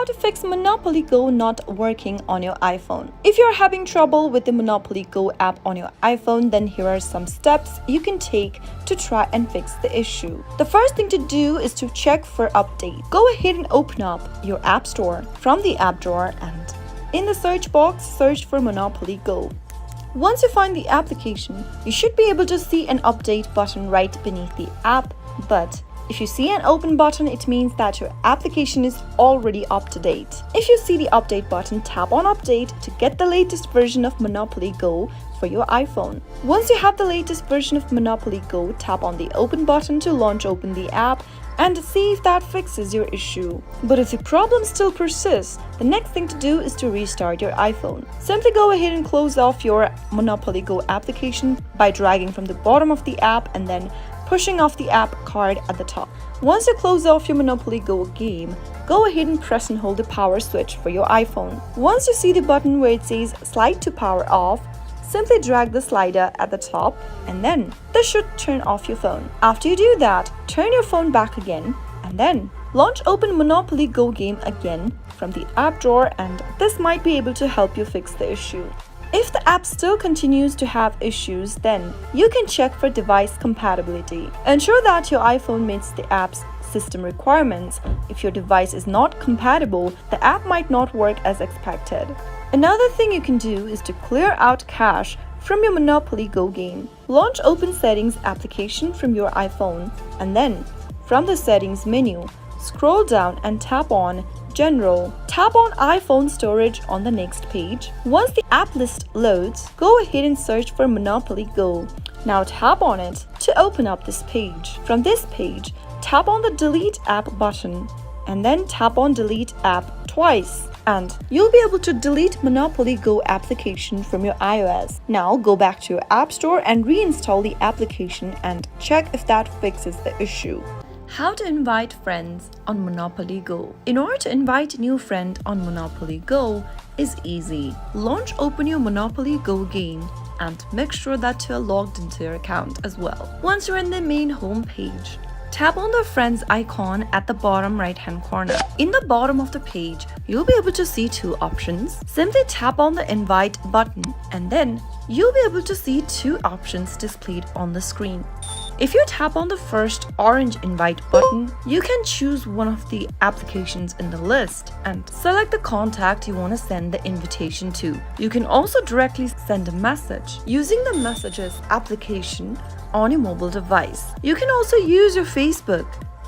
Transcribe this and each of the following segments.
How to fix Monopoly Go not working on your iPhone. If you're having trouble with the Monopoly Go app on your iPhone, then here are some steps you can take to try and fix the issue. The first thing to do is to check for updates. Go ahead and open up your App Store from the app drawer and in the search box, search for Monopoly Go. Once you find the application, you should be able to see an update button right beneath the app, but if you see an open button, it means that your application is already up to date. If you see the update button, tap on update to get the latest version of Monopoly Go for your iPhone. Once you have the latest version of Monopoly Go, tap on the open button to launch open the app and see if that fixes your issue. But if the problem still persists, the next thing to do is to restart your iPhone. Simply go ahead and close off your Monopoly Go application by dragging from the bottom of the app and then pushing off the app card at the top. Once you close off your Monopoly Go game, go ahead and press and hold the power switch for your iPhone. Once you see the button where it says slide to power off, simply drag the slider at the top and then this should turn off your phone. After you do that, turn your phone back again and then launch open Monopoly Go game again from the app drawer, and this might be able to help you fix the issue. If the app still continues to have issues, then you can check for device compatibility. Ensure that your iPhone meets the app's system requirements. If your device is not compatible, the app might not work as expected. Another thing you can do is to clear out cache from your Monopoly Go game. Launch Open Settings application from your iPhone and then from the Settings menu, scroll down and tap on General. Tap on iPhone storage on the next page. Once the app list loads, go ahead and search for Monopoly Go. Now tap on it to open up this page. From this page, tap on the Delete App button and then tap on Delete App twice. And you'll be able to delete Monopoly Go application from your iOS. Now go back to your App Store and reinstall the application and check if that fixes the issue. How to invite friends on Monopoly Go. In order to invite a new friend on Monopoly Go is easy. Launch open your Monopoly Go game and make sure that you're logged into your account as well. Once you're in the main home page, tap on the friends icon at the bottom right hand corner. In the bottom of the page, you'll be able to see two options. Simply tap on the invite button and then you'll be able to see two options displayed on the screen. If you tap on the first orange invite button, you can choose one of the applications in the list and select the contact you want to send the invitation to. You can also directly send a message using the Messages application on your mobile device. You can also use your Facebook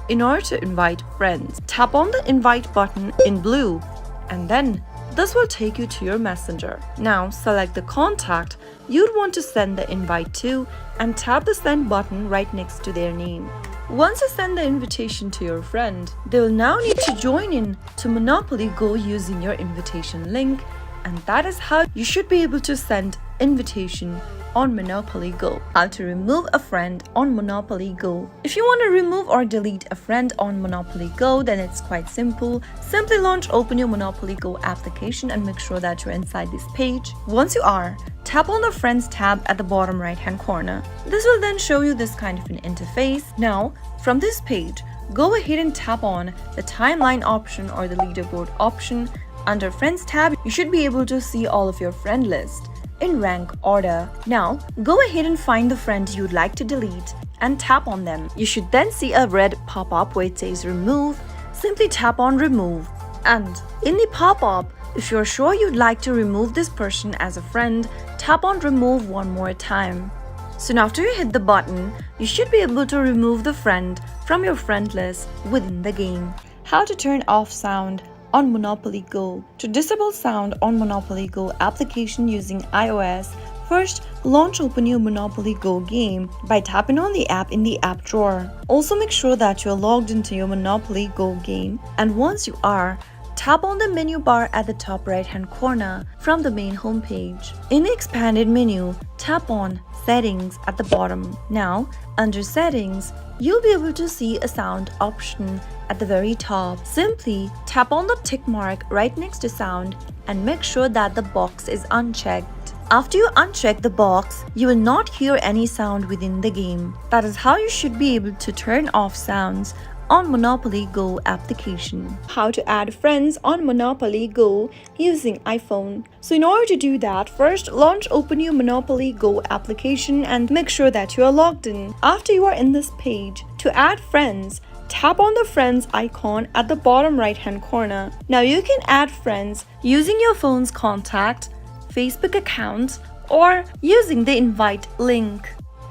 in order to invite friends. Tap on the invite button in blue and then this will take you to your messenger. Now select the contact you'd want to send the invite to and tap the send button right next to their name. Once you send the invitation to your friend, they will now need to join in to Monopoly Go using your invitation link, and that is how you should be able to send invitation on Monopoly Go. How to remove a friend on Monopoly Go. If you want to remove or delete a friend on Monopoly Go, then it's quite simple. Simply launch open your Monopoly Go application and make sure that you're inside this page. Once you are, tap on the Friends tab at the bottom right hand corner. This will then show you this kind of an interface. Now, from this page, go ahead and tap on the timeline option or the leaderboard option. Under Friends tab, you should be able to see all of your friend list in rank order. Now, go ahead and find the friend you'd like to delete and tap on them. You should then see a red pop-up where it says remove. Simply tap on remove. And in the pop-up, if you're sure you'd like to remove this person as a friend, tap on remove one more time. Soon after you hit the button, you should be able to remove the friend from your friend list within the game. How to turn off sound on Monopoly Go. To disable sound on Monopoly Go application using iOS, first launch open your Monopoly Go game by tapping on the app in the app drawer. Also make sure that you're logged into your Monopoly Go game, and once you are, tap on the menu bar at the top right hand corner from the main home page. In the expanded menu, tap on Settings at the bottom. Now, under Settings, you'll be able to see a sound option at the very top. Simply tap on the tick mark right next to sound and make sure that the box is unchecked. After you uncheck the box, you will not hear any sound within the game. That is how you should be able to turn off sounds on Monopoly Go application. How to add friends on Monopoly Go using iPhone. So in order to do that, first launch open your Monopoly Go application and make sure that you are logged in. After you are in this page, to add friends, tap on the friends icon at the bottom right hand corner. Now you can add friends using your phone's contact, Facebook account, or using the invite link.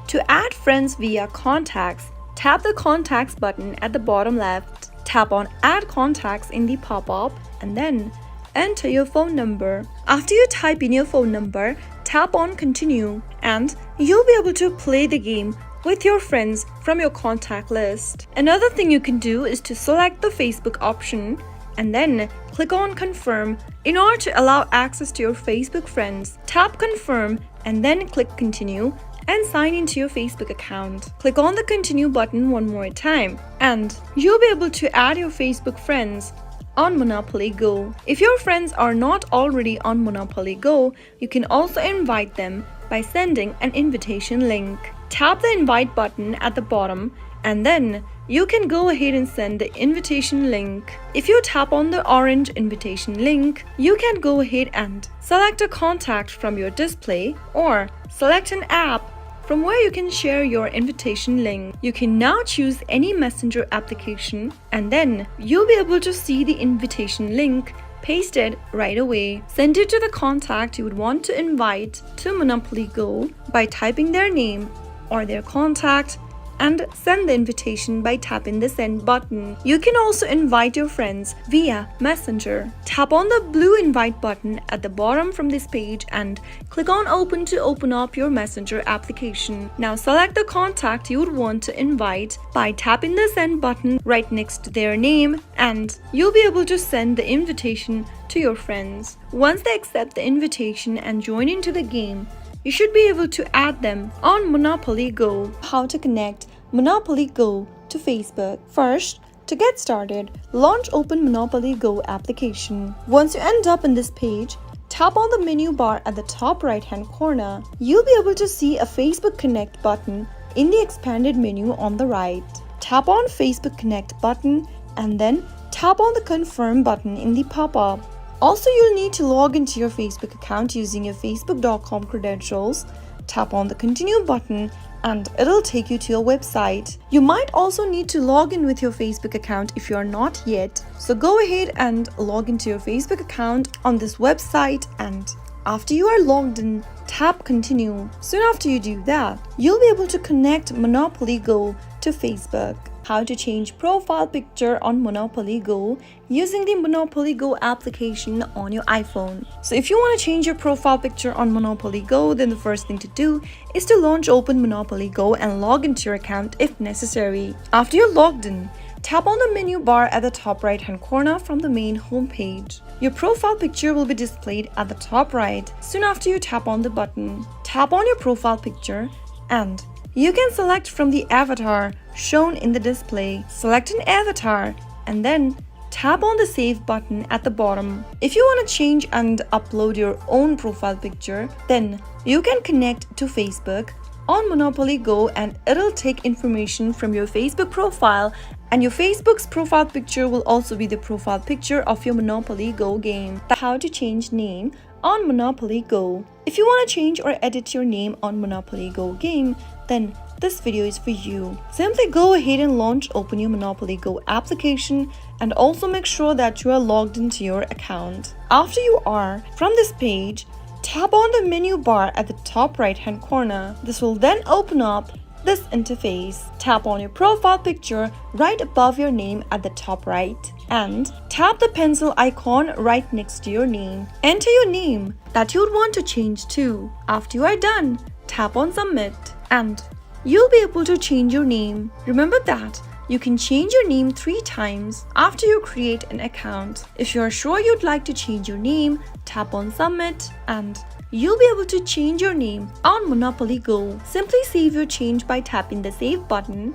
To add friends via contacts, tap the contacts button at the bottom left, tap on add contacts in the pop-up, and then enter your phone number. After you type in your phone number, tap on continue, and you'll be able to play the game with your friends from your contact list. Another thing you can do is to select the Facebook option and then click on confirm in order to allow access to your Facebook friends. Tap confirm and then click continue and sign into your Facebook account. Click on the continue button one more time and you'll be able to add your Facebook friends on Monopoly Go. If your friends are not already on Monopoly Go, you can also invite them by sending an invitation link. Tap the invite button at the bottom and then you can go ahead and send the invitation link. If you tap on the orange invitation link, you can go ahead and select a contact from your display or select an app from where you can share your invitation link. You can now choose any messenger application and then you'll be able to see the invitation link pasted right away. Send it to the contact you would want to invite to Monopoly Go by typing their name or their contact and send the invitation by tapping the send button. You can also invite your friends via Messenger. Tap on the blue invite button at the bottom from this page and click on open to open up your Messenger application. Now select the contact you would want to invite by tapping the send button right next to their name and you'll be able to send the invitation to your friends. Once they accept the invitation and join into the game, you should be able to add them on Monopoly Go. How to connect Monopoly Go to Facebook. First, to get started, launch open Monopoly Go application. Once you end up in this page, tap on the menu bar at the top right hand corner. You'll be able to see a Facebook Connect button in the expanded menu on the right. Tap on Facebook Connect button and then tap on the confirm button in the pop-up. Also, you'll need to log into your Facebook account using your facebook.com credentials. Tap on the continue button and it'll take you to your website. You might also need to log in with your Facebook account if you're not yet. So go ahead and log into your Facebook account on this website and after you are logged in, tap continue. Soon after you do that, you'll be able to connect Monopoly Go to Facebook. How to change profile picture on Monopoly Go using the Monopoly Go application on your iPhone. So if you want to change your profile picture on Monopoly Go, then the first thing to do is to launch open Monopoly Go and log into your account if necessary. After you're logged in, tap on the menu bar at the top right hand corner from the main home page. Your profile picture will be displayed at the top right soon after you tap on the button. Tap on your profile picture and you can select from the avatar shown in the display. Select an avatar and then tap on the save button at the bottom. If you want to change and upload your own profile picture, then you can connect to Facebook on Monopoly Go and it'll take information from your Facebook profile and your Facebook's profile picture will also be the profile picture of your Monopoly Go game. How to change name on Monopoly Go. If you want to change or edit your name on Monopoly Go game, then this video is for you. Simply go ahead and launch open your Monopoly Go application and also make sure that you are logged into your account. After you are, from this page, tap on the menu bar at the top right hand corner. This will then open up this interface. Tap on your profile picture right above your name at the top right and tap the pencil icon right next to your name. Enter your name that you would want to change to. After you are done, tap on submit and you'll be able to change your name. Remember that you can change your name 3 times after you create an account. If you're sure you'd like to change your name, tap on submit and you'll be able to change your name on Monopoly Go. Simply save your change by tapping the save button.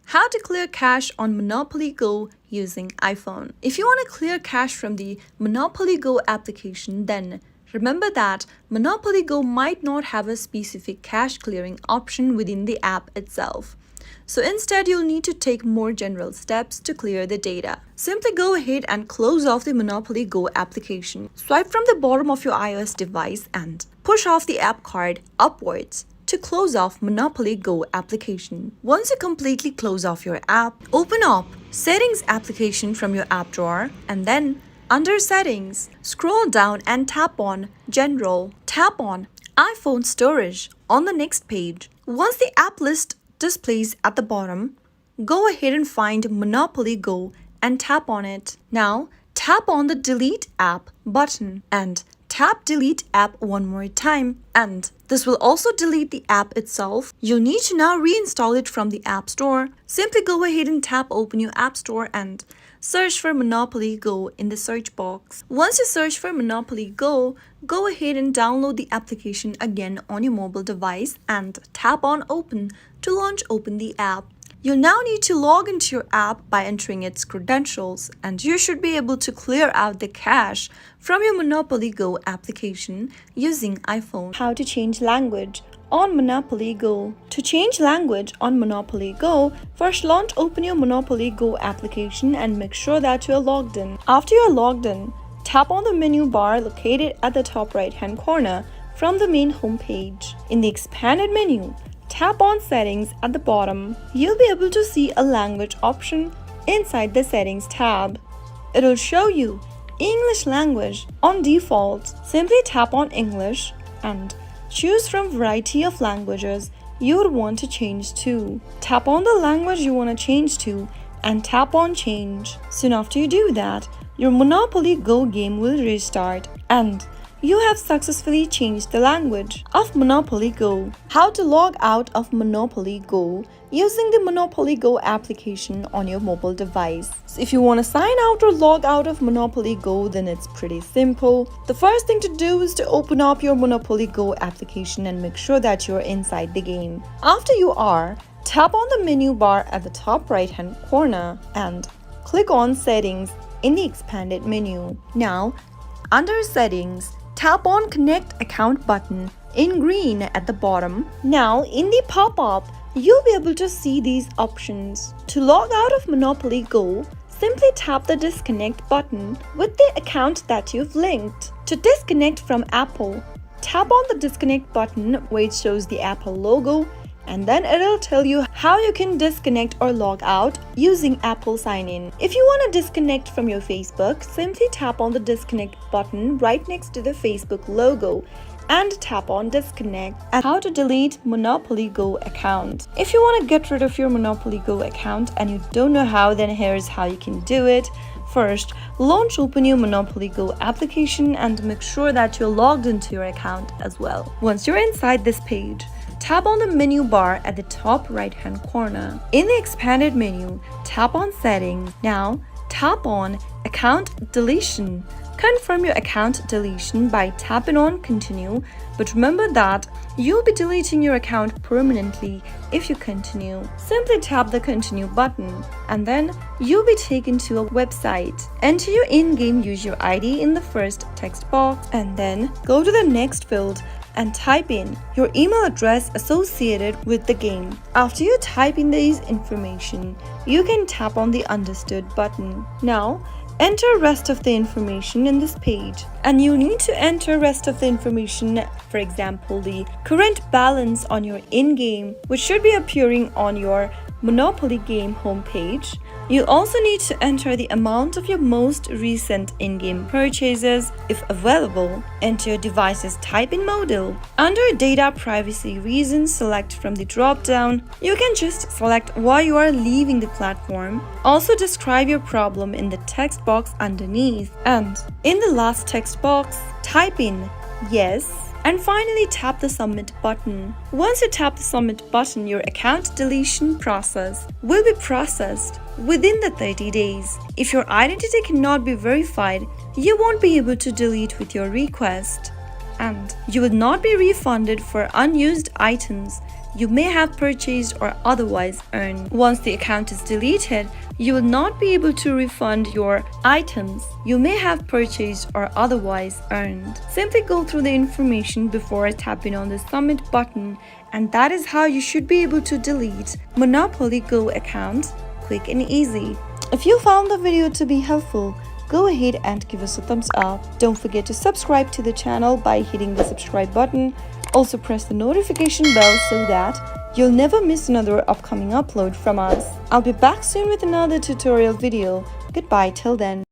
How to clear cache on Monopoly Go using iPhone. If you want to clear cache from the Monopoly Go application, then remember that Monopoly Go might not have a specific cache clearing option within the app itself. So instead, you'll need to take more general steps to clear the data. Simply go ahead and close off the Monopoly Go application. Swipe from the bottom of your iOS device and push off the app card upwards to close off Monopoly Go application. Once you completely close off your app, open up Settings application from your app drawer and then under Settings, scroll down and tap on General. Tap on iPhone Storage on the next page. Once the app list displays at the bottom, go ahead and find Monopoly Go and tap on it. Now, tap on the Delete App button and tap Delete App one more time, and this will also delete the app itself. You'll need to now reinstall it from the App Store. Simply go ahead and tap Open your App Store and search for Monopoly Go in the search box. Once you search for Monopoly Go, go ahead and download the application again on your mobile device and tap on Open to open the app. You'll now need to log into your app by entering its credentials, and you should be able to clear out the cache from your Monopoly Go application using iPhone. How to change language on Monopoly Go. To change language on Monopoly Go, first open your Monopoly Go application and make sure that you are logged in. After you are logged in, tap on the menu bar located at the top right-hand corner from the main home page. In the expanded menu, tap on Settings at the bottom. You'll be able to see a language option inside the Settings tab. It'll show you English language on default. Simply tap on English and choose from variety of languages you would want to change to. Tap on the language you want to change to and tap on Change. Soon after you do that, your Monopoly Go game will restart and you have successfully changed the language of Monopoly Go. How to log out of Monopoly Go using the Monopoly Go application on your mobile device. So if you want to sign out or log out of Monopoly Go, then it's pretty simple. The first thing to do is to open up your Monopoly Go application and make sure that you're inside the game. After you are, tap on the menu bar at the top right-hand corner and click on Settings in the expanded menu. Now, under Settings, tap on Connect Account button in green at the bottom. Now, in the pop-up, you'll be able to see these options. To log out of Monopoly Go, simply tap the Disconnect button with the account that you've linked. To disconnect from Apple, tap on the Disconnect button where it shows the Apple logo, and then it'll tell you how you can disconnect or log out using Apple Sign-In. If you want to disconnect from your Facebook, simply tap on the Disconnect button right next to the Facebook logo and tap on Disconnect. And how to delete Monopoly Go account. If you want to get rid of your Monopoly Go account and you don't know how, then here's how you can do it. First, open your Monopoly Go application and make sure that you're logged into your account as well. Once you're inside this page, tap on the menu bar at the top right-hand corner. In the expanded menu, tap on Settings. Now, tap on Account Deletion. Confirm your account deletion by tapping on Continue, but remember that you'll be deleting your account permanently if you continue. Simply tap the Continue button and then you'll be taken to a website. Enter your in-game user ID in the first text box and then go to the next field and type in your email address associated with the game. After you type in these information, you can tap on the Understood button. Now, enter rest of the information in this page, and you need to enter rest of the information, for example, the current balance on your in-game, which should be appearing on your Monopoly game homepage. You also need to enter the amount of your most recent in-game purchases, if available. Enter your device's type-in model. Under data privacy reasons, select from the drop-down. You can just select why you are leaving the platform. Also describe your problem in the text box underneath. And in the last text box, type in yes. And finally, tap the Submit button. Once you tap the Submit button, your account deletion process will be processed within the 30 days. If your identity cannot be verified, you won't be able to delete with your request. And you will not be refunded for unused items you may have purchased or otherwise earned. Once the account is deleted, you will not be able to refund your items you may have purchased or otherwise earned. Simply go through the information before tapping on the submit button, and that is how you should be able to delete Monopoly Go accounts quick and easy. If you found the video to be helpful, go ahead and give us a thumbs up. Don't forget to subscribe to the channel by hitting the subscribe button. Also press the notification bell so that you'll never miss another upcoming upload from us. I'll be back soon with another tutorial video. Goodbye till then.